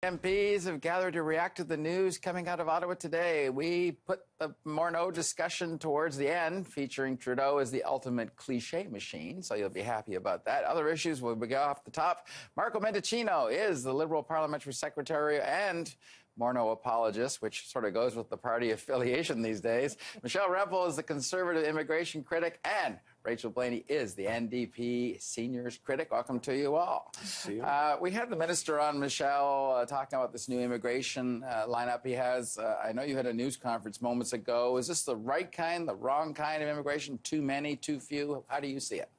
MPs have gathered to react to the news coming out of Ottawa today. We put the Morneau discussion towards the end, featuring Trudeau as the ultimate cliche machine, so you'll be happy about that. Other issues will be off the top. Marco Mendicino is the Liberal Parliamentary Secretary and Morneau apologist, which sort of goes with the party affiliation these days. Michelle Rempel is the Conservative immigration critic, and Rachel Blaney is the NDP seniors critic. Welcome to you all. See you. We had the minister on, Michelle, talking about this new immigration lineup he has. I know you had a news conference moments ago. Is this the right kind, the wrong kind of immigration? Too many, too few? How do you see it?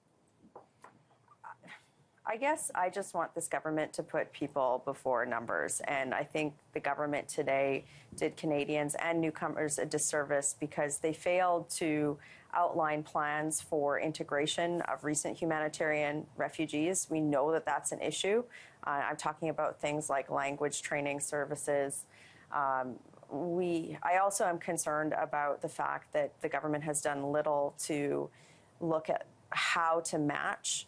I guess I just want this government to put people before numbers. And I think the government today did Canadians and newcomers a disservice because they failed to outline plans for integration of recent humanitarian refugees. We know that that's an issue. I'm talking about things like language training services. I also am concerned about the fact that the government has done little to look at how to match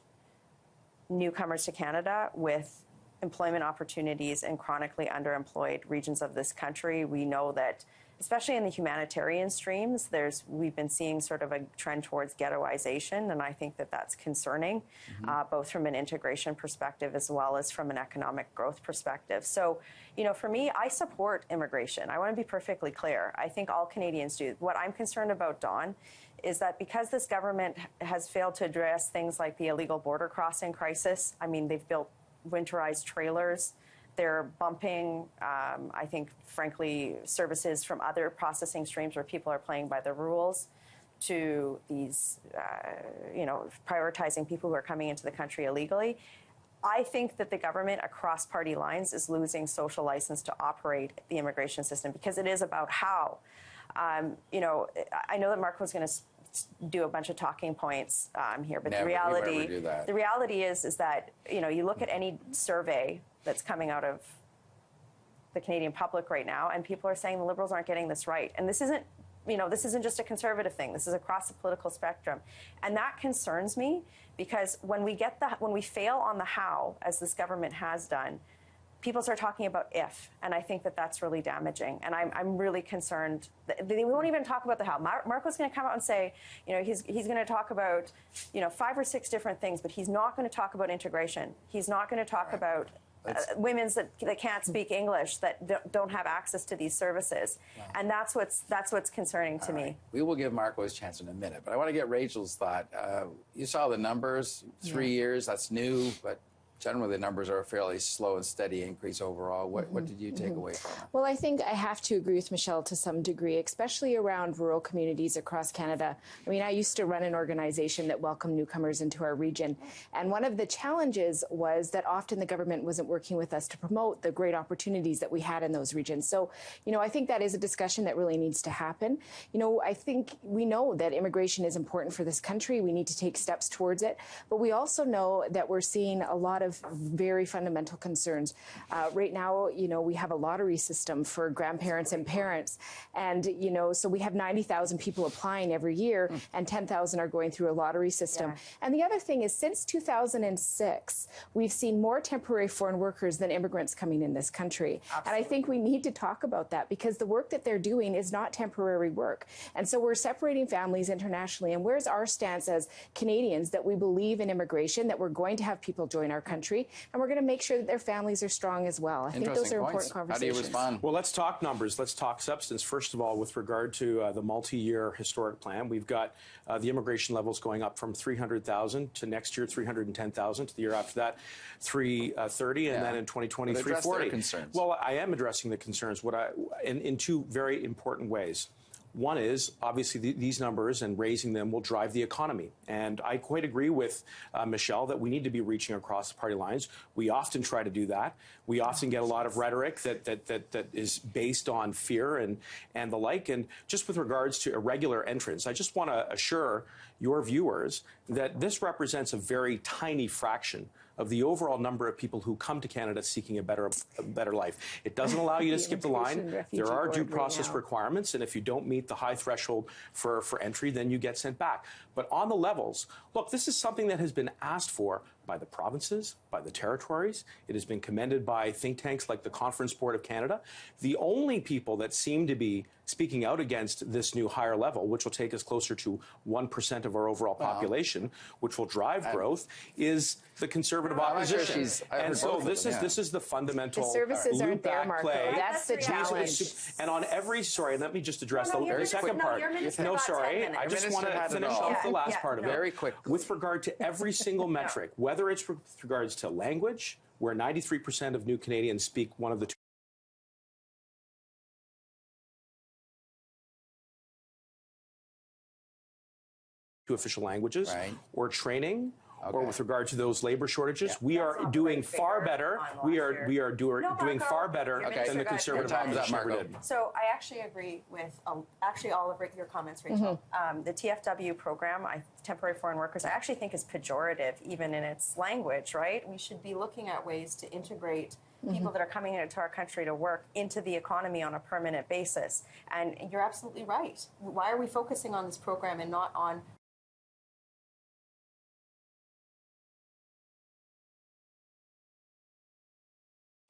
newcomers to Canada with employment opportunities in chronically underemployed regions of this country. We know that, especially in the humanitarian streams, we've been seeing sort of a trend towards ghettoization, and I think that that's concerning, both from an integration perspective as well as from an economic growth perspective. So, you know, for me, I support immigration. I want to be perfectly clear. I think all Canadians do. What I'm concerned about, Dawn, is that because this government has failed to address things like the illegal border crossing crisis, I mean, they've built winterized trailers. They're bumping, I think, frankly, services from other processing streams where people are playing by the rules to these, prioritizing people who are coming into the country illegally. I think that the government across party lines is losing social license to operate the immigration system because it is about how. I know that Mark was going to do a bunch of talking points here, but the reality is that, you look at any survey that's coming out of the Canadian public right now, and people are saying the Liberals aren't getting this right. And this isn't just a Conservative thing. This is across the political spectrum. And that concerns me because when we fail on the how, as this government has done, people start talking about if, and I think that that's really damaging. And I'm really concerned that they won't even talk about the how. Marco's going to come out and say, he's going to talk about, 5 or 6 different things, but he's not going to talk about integration. He's not going to talk about women that can't speak English, that don't have access to these services. Wow. And that's what's concerning to me. We will give Marco his chance in a minute, but I want to get Rachel's thought. You saw the numbers, 3 years, that's new, but generally, the numbers are a fairly slow and steady increase overall. What did you take away from it? Well, I think I have to agree with Michelle to some degree, especially around rural communities across Canada. I mean, I used to run an organization that welcomed newcomers into our region. And one of the challenges was that often the government wasn't working with us to promote the great opportunities that we had in those regions. So, I think that is a discussion that really needs to happen. I think we know that immigration is important for this country. We need to take steps towards it. But we also know that we're seeing a lot of very fundamental concerns. Right now, we have a lottery system for grandparents and parents. And, so we have 90,000 people applying every year and 10,000 are going through a lottery system. Yeah. And the other thing is since 2006, we've seen more temporary foreign workers than immigrants coming in this country. Absolutely. And I think we need to talk about that because the work that they're doing is not temporary work. And so we're separating families internationally. And where's our stance as Canadians that we believe in immigration, that we're going to have people join our country, and we're going to make sure that their families are strong as well. I think those are important conversations. How do you respond? Well, let's talk numbers. Let's talk substance. First of all, with regard to the multi-year historic plan, we've got the immigration levels going up from 300,000 to next year 310,000, to the year after that 330, and then in 2020 340. Concerns. Well, I am addressing the concerns in 2 very important ways. One is, obviously, these numbers and raising them will drive the economy. And I quite agree with Michelle that we need to be reaching across the party lines. We often try to do that. We often get a lot of rhetoric that is based on fear and the like. And just with regards to irregular entrants, I just want to assure your viewers that this represents a very tiny fraction of the overall number of people who come to Canada seeking a better life. It doesn't allow you to skip the line. There are due process requirements, and if you don't meet the high threshold for entry, then you get sent back. But on the levels, look, this is something that has been asked for by the provinces, by the territories. It has been commended by think tanks like the Conference Board of Canada. The only people that seem to be speaking out against this new higher level, which will take us closer to 1% of our overall population, which will drive growth, is the Conservative opposition. And so this is the fundamental the services aren't there, loop-back Marco. play. That's the challenge. And on every, sorry, let me just address No, the second part. No, sorry, I just want to finish off the last part of it. Very quickly. With regard to every single metric, whether it's with regards to language, where 93% of new Canadians speak one of the two official languages, or training, or with regard to those labor shortages, we are doing far better. We are doing far better than the Conservative opposition ever did. So I actually agree with actually all of your comments, Rachel. The TFW program, temporary foreign workers, I actually think is pejorative even in its language, right? We should be looking at ways to integrate people that are coming into our country to work into the economy on a permanent basis. And you're absolutely right. Why are we focusing on this program and not on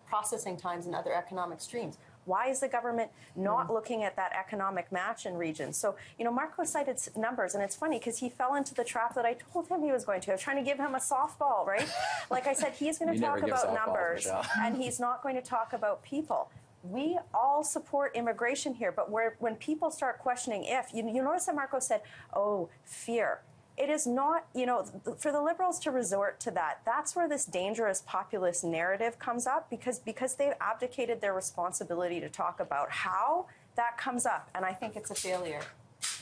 processing times and other economic streams? Why is the government not looking at that economic match in regions? So, Marco cited numbers, and it's funny because he fell into the trap that I told him he was going to. I was trying to give him a softball, right? Like I said, he's going to talk about numbers, and he's not going to talk about people. We all support immigration here, but when people start questioning you notice that Marco said, oh, fear. It is not, for the Liberals to resort to that, that's where this dangerous populist narrative comes up because they've abdicated their responsibility to talk about how that comes up. And I think it's a failure.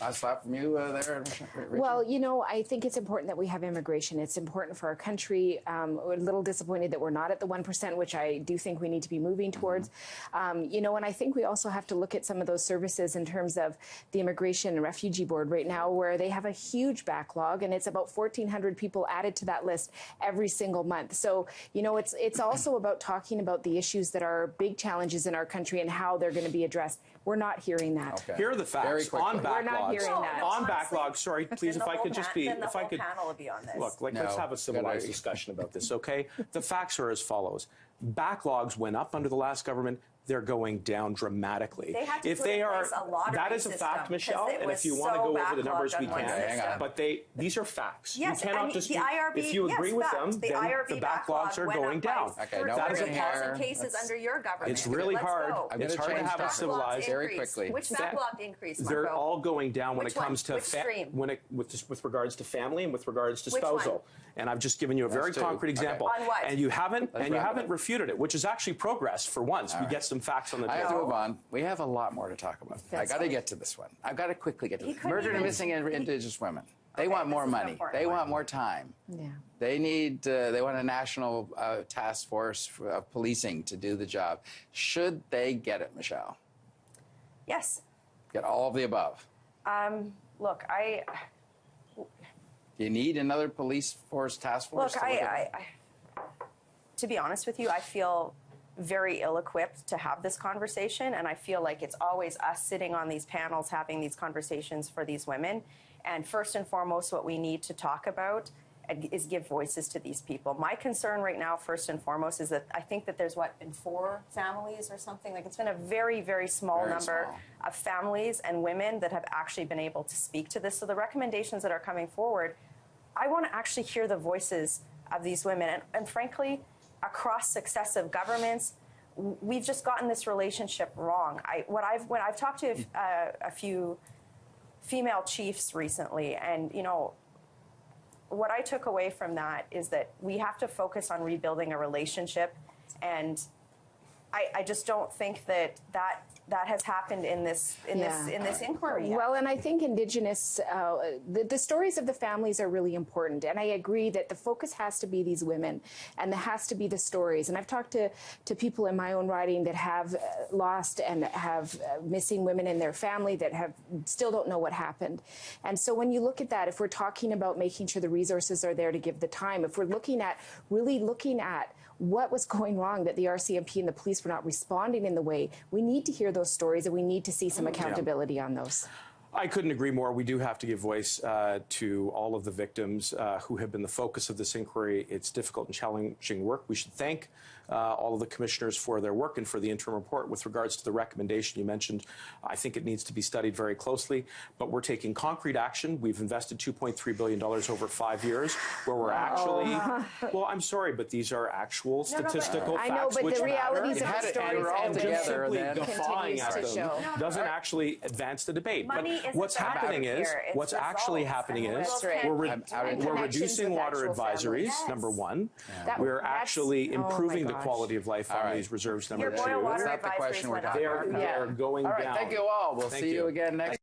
Last slap from you there, Rachel? Well, I think it's important that we have immigration. It's important for our country. We're a little disappointed that we're not at the 1%, which I do think we need to be moving towards. And I think we also have to look at some of those services in terms of the Immigration and Refugee Board right now, where they have a huge backlog, and it's about 1,400 people added to that list every single month. So, it's also about talking about the issues that are big challenges in our country and how they're going to be addressed. We're not hearing that. Okay. Here are the facts on backlogs. We're not hearing that. On backlogs, sorry, please, if I could just be, if I could, panel will be on this. Look, let's have a civilized discussion about this, okay? The facts are as follows. Backlogs went up under the last government. They're going down dramatically. They had to put in place a lottery that is a fact, Michelle, and if you want to go over the numbers, we can. But these are facts. Yes, you cannot just, if you agree with them, then the backlogs are going down. Okay, that is a thousand cases under your government. It's really hard. It's hard to have a civilized. Very quickly. Which backlog increase? They're all going down when it comes to with regards to family and with regards to spousal. And I've just given you a very concrete example. On what? And you haven't refuted it, which is actually progress for once. We get some facts on the table. I have to move on. We have a lot more to talk about. I got to get to this one. I've got to quickly get to this. Murdered and missing Indigenous women. They want more money. They want more time. Yeah. They want a national task force of policing to do the job. Should they get it, Michelle? Yes. Get all of the above. Look, Do you need another police force task force? Look, to be honest with you, I feel very ill-equipped to have this conversation, and I feel like it's always us sitting on these panels having these conversations for these women. And first and foremost, what we need to talk about is give voices to these people. My concern right now, first and foremost, is that I think that there's, been 4 families or something? Like, it's been a very, very small number of families and women that have actually been able to speak to this. So the recommendations that are coming forward, I want to actually hear the voices of these women. And frankly, across successive governments, we've just gotten this relationship wrong. When I've talked to a few female chiefs recently, and what I took away from that is that we have to focus on rebuilding a relationship, and I just don't think that has happened in this inquiry yet. Well, and I think Indigenous, the stories of the families are really important, and I agree that the focus has to be these women, and there has to be the stories. And I've talked to people in my own riding that have lost and have missing women in their family that still don't know what happened. And so when you look at that, if we're talking about making sure the resources are there to give the time, if we're really looking at what was going wrong, that the RCMP and the police were not responding in the way, we need to hear those stories, and we need to see some accountability on those. I couldn't agree more. We do have to give voice to all of the victims who have been the focus of this inquiry. It's difficult and challenging work. We should thank all of the commissioners for their work and for the interim report. With regards to the recommendation you mentioned, I think it needs to be studied very closely, but we're taking concrete action. We've invested $2.3 billion over 5 years, where we're actually, well, I'm sorry, but these are actual statistical facts. I know, but which the realities matter. of the stories all together, simply then guffawing at continues to them show. doesn't actually advance the debate. Money But isn't what's the happening matter is, here. It's what's actually results, happening and is, results can't we're connections reducing with water actual advisories, families. number one. That- We're that's- actually oh my improving the gosh. quality of life on right. these reserves, number Your boil two. water That's not the advisories question we're went up. talking They are going All right, down. thank you all. We'll Thank see you again next